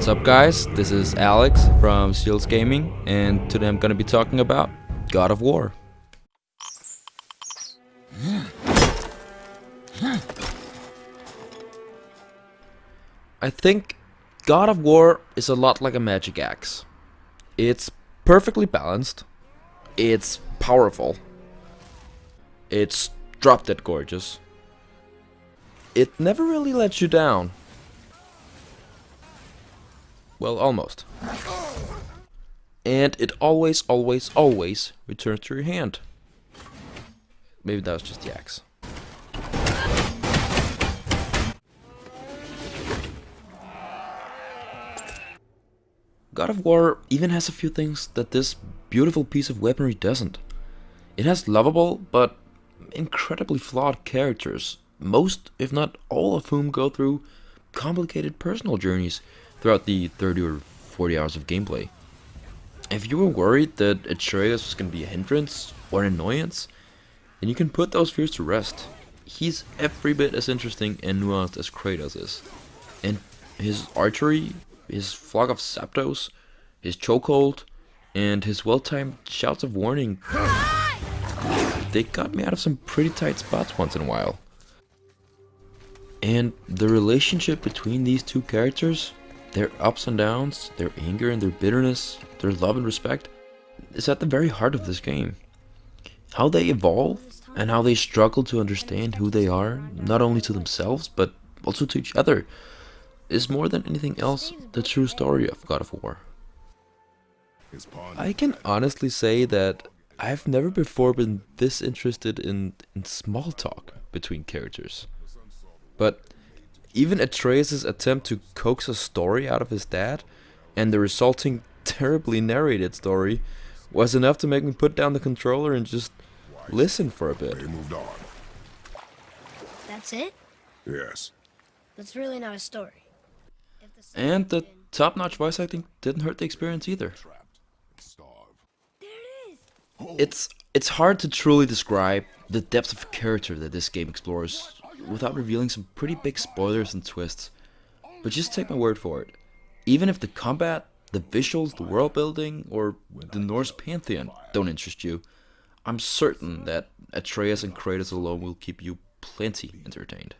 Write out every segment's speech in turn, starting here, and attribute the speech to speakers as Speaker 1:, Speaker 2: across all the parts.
Speaker 1: What's up guys, this is Alex from Seals Gaming, and today I'm gonna be talking about God of War. I think God of War is a lot like a magic axe. It's perfectly balanced, it's powerful, it's drop dead gorgeous, it never really lets you down. Well, almost. And it always returns to your hand. Maybe that was just the axe. God of War even has a few things that this beautiful piece of weaponry doesn't. It has lovable, but incredibly flawed characters, most, if not all of whom go through complicated personal journeys throughout the 30 or 40 hours of gameplay. If you were worried that Atreus was going to be a hindrance or an annoyance, then you can put those fears to rest. He's every bit as interesting and nuanced as Kratos is. And his archery, his flock of Zapdos, his chokehold, and his well-timed shouts of warning, they got me out of some pretty tight spots once in a while. And the relationship between these two characters, their ups and downs, their anger and their bitterness, their love and respect, is at the very heart of this game. How they evolve and how they struggle to understand who they are, not only to themselves, but also to each other, is more than anything else the true story of God of War. I can honestly say that I've never before been this interested in small talk between characters. But even Atreus' attempt to coax a story out of his dad, and the resulting terribly narrated story, was enough to make me put down the controller and just listen for a bit.
Speaker 2: They moved on.
Speaker 3: That's it?
Speaker 2: Yes.
Speaker 3: That's really not a story.
Speaker 1: And the top-notch voice acting didn't hurt the experience either.
Speaker 3: There it is!
Speaker 1: It's hard to truly describe the depth of character that this game explores without revealing some pretty big spoilers and twists. But just take my word for it. Even if the combat, the visuals, the world building, or the Norse pantheon don't interest you, I'm certain that Atreus and Kratos alone will keep you plenty entertained.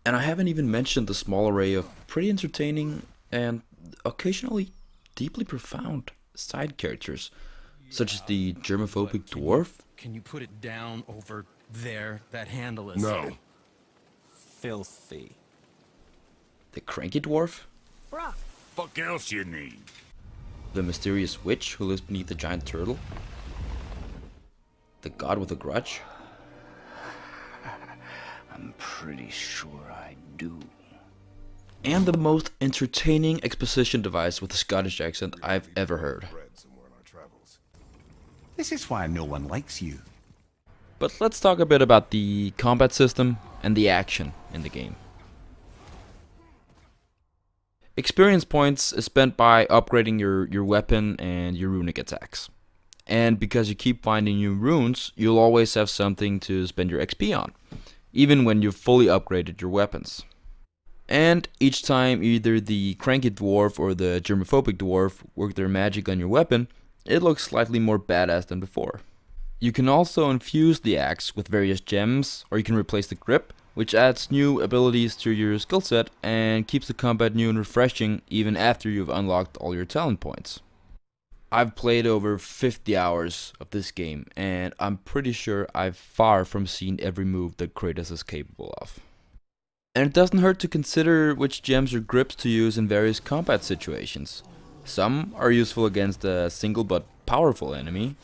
Speaker 1: And I haven't even mentioned the small array of pretty entertaining and occasionally deeply profound side characters, such as the germophobic dwarf.
Speaker 4: Can you put it down over there? That handle is
Speaker 2: No.
Speaker 4: filthy.
Speaker 1: The cranky dwarf,
Speaker 3: Brock,
Speaker 2: Fuck else you need?
Speaker 1: the mysterious witch who lives beneath the giant turtle, the god with a grudge,
Speaker 5: I'm pretty sure I do.
Speaker 1: and the most entertaining exposition device with a Scottish accent I've ever heard.
Speaker 5: This is why no one likes you.
Speaker 1: But let's talk a bit about the combat system and the action in the game. Experience points is spent by upgrading your weapon and your runic attacks. And because you keep finding new runes, you'll always have something to spend your XP on, even when you've fully upgraded your weapons. And each time either the cranky dwarf or the germophobic dwarf work their magic on your weapon, it looks slightly more badass than before. You can also infuse the axe with various gems, or you can replace the grip, which adds new abilities to your skill set and keeps the combat new and refreshing even after you've unlocked all your talent points. I've played over 50 hours of this game, and I'm pretty sure I've far from seen every move that Kratos is capable of. And it doesn't hurt to consider which gems or grips to use in various combat situations. Some are useful against a single but powerful enemy,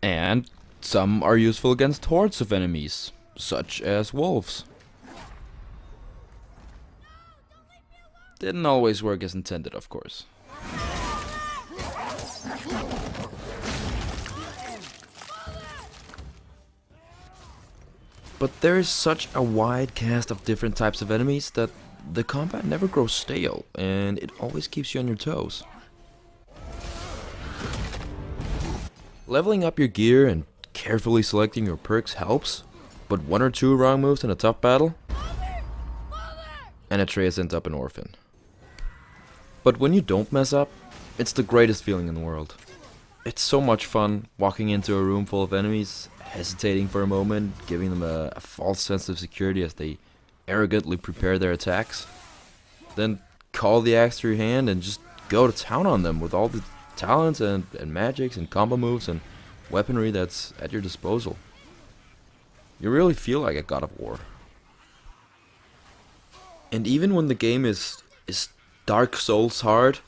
Speaker 1: and some are useful against hordes of enemies, such as wolves. Didn't always work as intended, of course. But there is such a wide cast of different types of enemies that the combat never grows stale, and it always keeps you on your toes. Leveling up your gear and carefully selecting your perks helps, but one or two wrong moves in a tough battle? and Atreus ends up an orphan. But when you don't mess up, it's the greatest feeling in the world. It's so much fun walking into a room full of enemies, hesitating for a moment, giving them a false sense of security as they arrogantly prepare their attacks. Then call the axe to your hand and just go to town on them with all the talents and magics and combo moves and weaponry that's at your disposal. You really feel like a god of war. And even when the game is Dark Souls hard,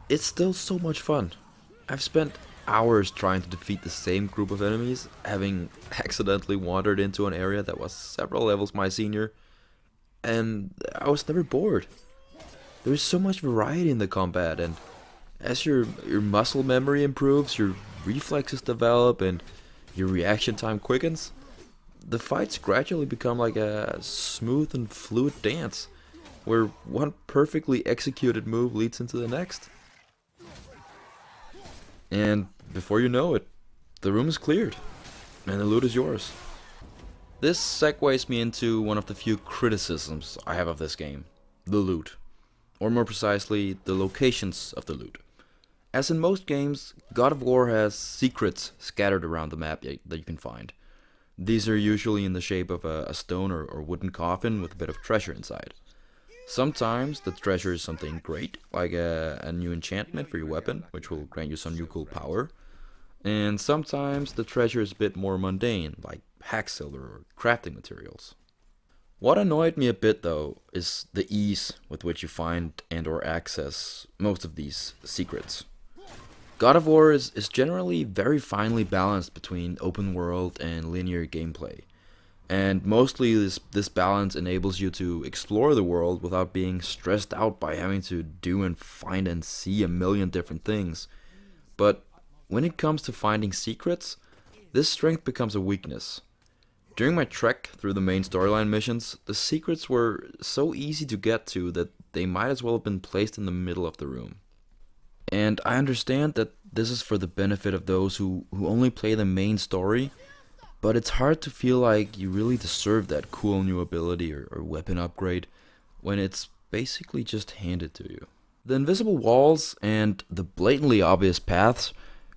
Speaker 1: it's still so much fun. I've spent hours trying to defeat the same group of enemies, having accidentally wandered into an area that was several levels my senior, and I was never bored. There's so much variety in the combat, and as your muscle memory improves, your reflexes develop, and your reaction time quickens, the fights gradually become like a smooth and fluid dance, where one perfectly executed move leads into the next. And before you know it, the room is cleared, and the loot is yours. This segues me into one of the few criticisms I have of this game: the loot. Or more precisely, the locations of the loot. As in most games, God of War has secrets scattered around the map that you can find. These are usually in the shape of a stone or wooden coffin with a bit of treasure inside. Sometimes the treasure is something great, like a new enchantment for your weapon, which will grant you some new cool power. And sometimes the treasure is a bit more mundane, like hack silver or crafting materials. What annoyed me a bit though is the ease with which you find and or access most of these secrets. God of War is generally very finely balanced between open world and linear gameplay. And mostly this balance enables you to explore the world without being stressed out by having to do and find and see a million different things. But when it comes to finding secrets, this strength becomes a weakness. During my trek through the main storyline missions, the secrets were so easy to get to that they might as well have been placed in the middle of the room. And I understand that this is for the benefit of those who only play the main story, but it's hard to feel like you really deserve that cool new ability or weapon upgrade when it's basically just handed to you. The invisible walls and the blatantly obvious paths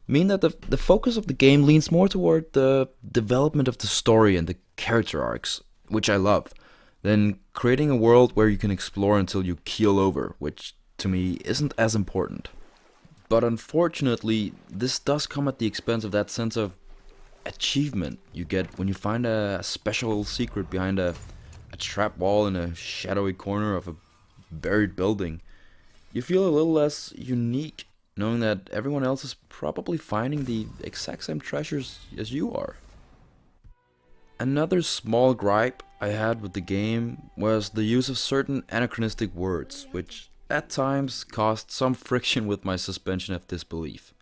Speaker 1: mean that the focus of the game leans more toward the development of the story and the character arcs, which I love, than creating a world where you can explore until you keel over, which to me isn't as important. But unfortunately, this does come at the expense of that sense of achievement you get when you find a special secret behind a trap wall in a shadowy corner of a buried building. You feel a little less unique knowing that everyone else is probably finding the exact same treasures as you are. Another small gripe I had with the game was the use of certain anachronistic words, which at times caused some friction with my suspension of disbelief.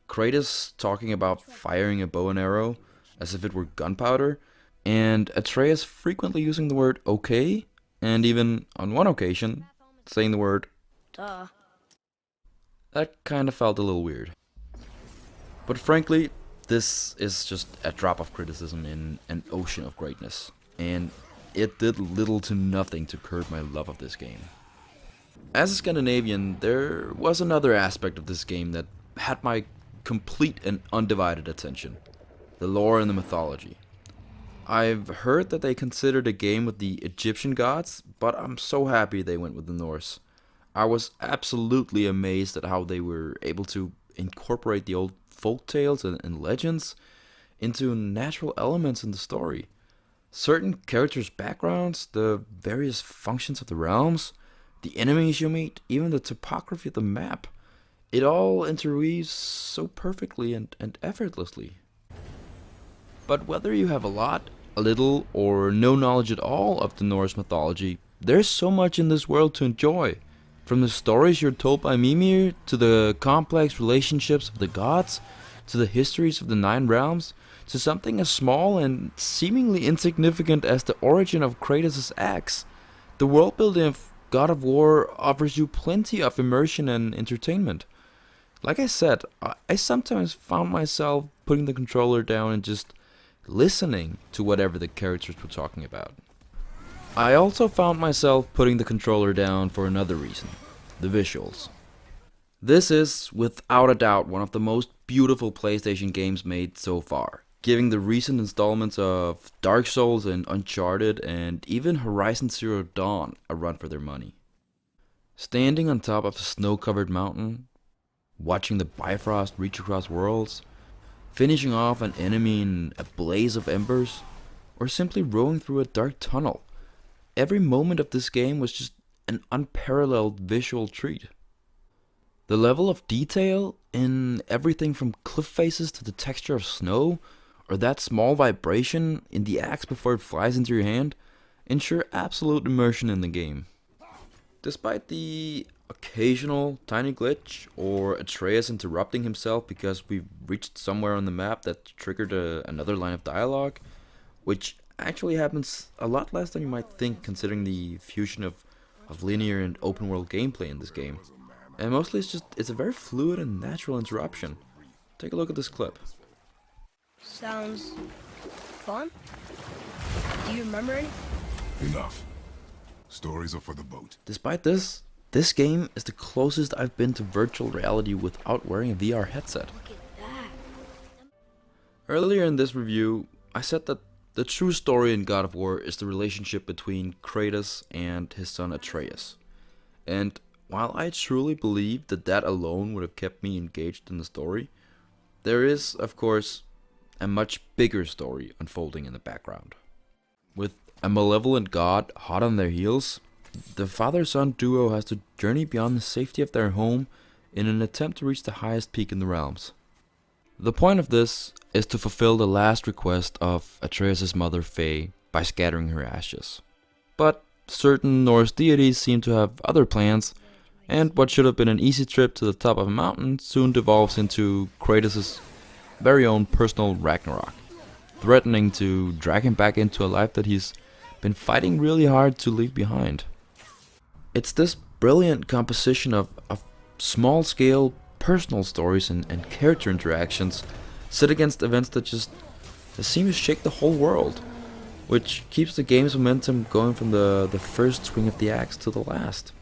Speaker 1: Kratos talking about firing a bow and arrow as if it were gunpowder, and Atreus frequently using the word okay, and even on one occasion saying the word
Speaker 3: Duh.
Speaker 1: that kind of felt a little weird. But frankly, this is just a drop of criticism in an ocean of greatness, and it did little to nothing to curb my love of this game. As a Scandinavian, there was another aspect of this game that had my complete and undivided attention: the lore and the mythology. I've heard that they considered a game with the Egyptian gods, but I'm so happy they went with the Norse. I was absolutely amazed at how they were able to incorporate the old folk tales and legends into natural elements in the story. Certain characters' backgrounds, the various functions of the realms, the enemies you meet, even the topography of the map, it all interweaves so perfectly and effortlessly. But whether you have a lot, a little, or no knowledge at all of the Norse mythology, there's so much in this world to enjoy. From the stories you're told by Mimir, to the complex relationships of the gods, to the histories of the Nine Realms, to something as small and seemingly insignificant as the origin of Kratos' axe. The world building of God of War offers you plenty of immersion and entertainment. Like I said, I sometimes found myself putting the controller down and just listening to whatever the characters were talking about. I also found myself putting the controller down for another reason, the visuals. This is, without a doubt, one of the most beautiful PlayStation games made so far, giving the recent installments of Dark Souls and Uncharted and even Horizon Zero Dawn a run for their money. Standing on top of a snow-covered mountain, watching the Bifrost reach across worlds, finishing off an enemy in a blaze of embers, or simply rowing through a dark tunnel, every moment of this game was just an unparalleled visual treat. The level of detail in everything from cliff faces to the texture of snow, or that small vibration in the axe before it flies into your hand, ensure absolute immersion in the game. Despite the occasional tiny glitch, or Atreus interrupting himself because we've reached somewhere on the map that triggered another line of dialogue, which actually happens a lot less than you might think considering the fusion of linear and open world gameplay in this game. And mostly it's a very fluid and natural interruption. Take a look at this clip.
Speaker 3: Sounds fun. Do you remember any?
Speaker 2: Enough. Stories are for the boat.
Speaker 1: Despite this game is the closest I've been to virtual reality without wearing a VR headset.
Speaker 3: Look at that.
Speaker 1: Earlier in this review, I said that the true story in God of War is the relationship between Kratos and his son Atreus. And while I truly believe that alone would have kept me engaged in the story, there is, of course, a much bigger story unfolding in the background. With a malevolent god hot on their heels, the father-son duo has to journey beyond the safety of their home in an attempt to reach the highest peak in the realms. The point of this is to fulfill the last request of Atreus' mother Faye by scattering her ashes. But certain Norse deities seem to have other plans, and what should have been an easy trip to the top of a mountain soon devolves into Kratos' very own personal Ragnarok, threatening to drag him back into a life that he's been fighting really hard to leave behind. It's this brilliant composition of small-scale personal stories and character interactions set against events that seem to shake the whole world, which keeps the game's momentum going from the first swing of the axe to the last.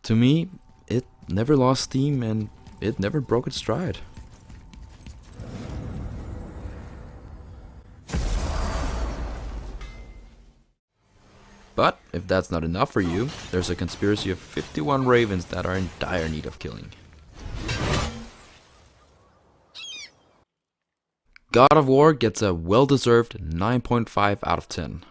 Speaker 1: To me, it never lost steam and it never broke its stride. But if that's not enough for you, there's a conspiracy of 51 ravens that are in dire need of killing. God of War gets a well-deserved 9.5 out of 10.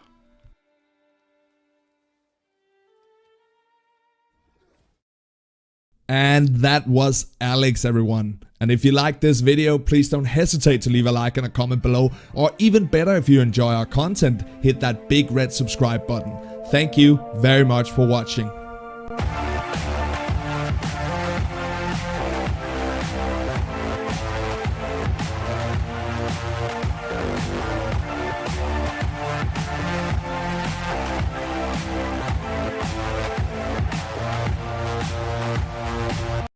Speaker 6: And that was Alex, everyone. And if you liked this video, please don't hesitate to leave a like and a comment below. Or even better, if you enjoy our content, hit that big red subscribe button. Thank you very much for watching.